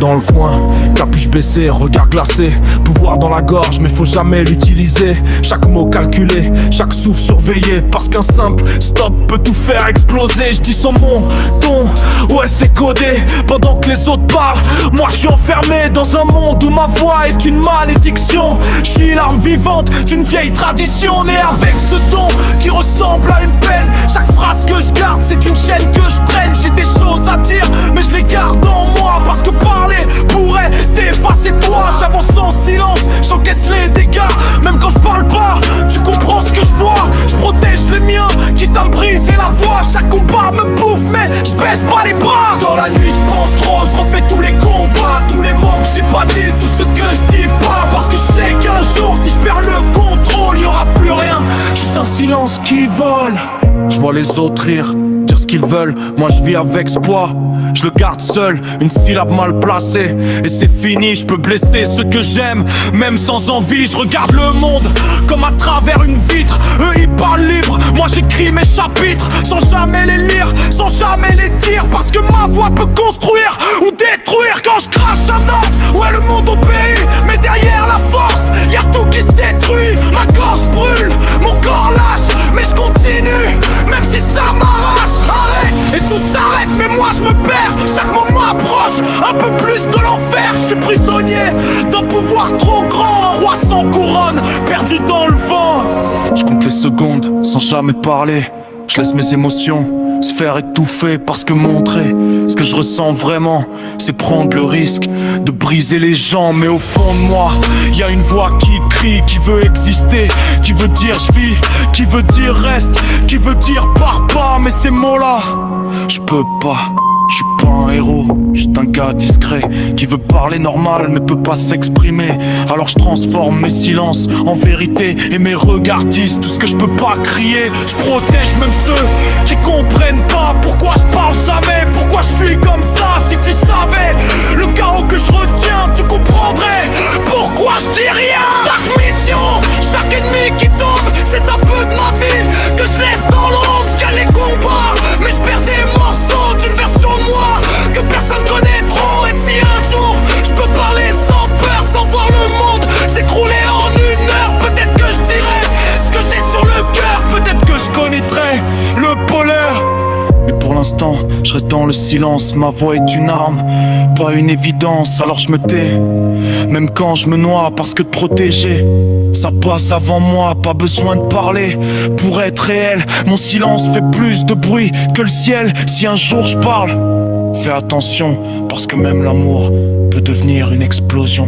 dans le coin, capuche baissée, regard glacé, pouvoir dans la gorge mais faut jamais l'utiliser. Chaque mot calculé, chaque souffle surveillé, parce qu'un simple stop peut tout faire exploser. Je dis son mon ton, ouais c'est codé, pendant que les autres parlent, moi je suis enfermé dans un monde où ma voix est une malédiction. Je suis l'arme vivante d'une vieille tradition, née avec ce ton qui ressemble à une peine. Chaque phrase que je garde c'est une chaîne que je traîne. J'ai des choses à dire mais je les garde en moi, parce que parler pourrait t'effacer toi. J'avance en silence, j'encaisse les dégâts, même quand je parle pas, tu comprends ce que je vois. Je protège les miens, quitte à me briser la voix. Chaque combat me bouffe mais je baisse pas les bras. Dans la nuit je pense trop, je refais tous les combats, tous les mots que j'ai pas dit, tout ce que je dis pas, parce que je sais qu'un jour si je perds le contrôle, y aura plus rien, juste un silence qui vole. Je vois les autres rire, dire ce qu'ils veulent, moi je vis avec ce poids. Je le garde seul, une syllabe mal placée, et c'est fini, je peux blesser ceux que j'aime, même sans envie. Je regarde le monde comme à travers une vitre. Eux ils parlent libre, moi j'écris mes chapitres, sans jamais les lire, sans jamais les dire, parce que ma voix peut construire ou détruire. Quand je crache un note, ouais le monde obéit, mais derrière la force, y'a tout qui se détruit. Ma gorge brûle, mon corps lâche, mais je continue, même si ça m'arrache. Arrête, et tout s'arrête, mais moi je me perds. Chaque moment approche un peu plus de l'enfer. Je suis prisonnier d'un pouvoir trop grand, roi sans couronne, perdu dans le vent. Je compte les secondes sans jamais parler. Je laisse mes émotions se faire étouffer, parce que montrer ce que je ressens vraiment, c'est prendre le risque de briser les gens. Mais au fond de moi, y a une voix qui crie, qui veut exister, qui veut dire je vis, qui veut dire reste, qui veut dire pars pas. Mais ces mots-là, je peux pas. Je suis pas un héros, juste un gars discret qui veut parler normal mais peut pas s'exprimer. Alors je transforme mes silences en vérité et mes regards disent tout ce que je peux pas crier. Je protège même ceux qui comprennent pas pourquoi je parle jamais, pourquoi je suis comme ça. Si tu savais le chaos que je retiens, tu comprendrais pourquoi je dis rien. Chaque mission, chaque ennemi qui tombe, c'est un peu de ma vie que je laisse dans l'ombre. Je gagne les combats, mais je perds des morceaux d'une version de moi que personne connaît trop. Et si un jour je peux parler sans peur, sans voir le monde s'écrouler en une heure, peut-être que je dirai ce que j'ai sur le cœur, peut-être que je connaîtrai le bonheur. Mais pour l'instant, je reste dans le silence. Ma voix est une arme, pas une évidence, alors je me tais. Même quand je me noie, parce que de protéger, ça passe avant moi, pas besoin de parler pour être réel. Mon silence fait plus de bruit que le ciel. Si un jour je parle, fais attention, parce que même l'amour peut devenir une explosion.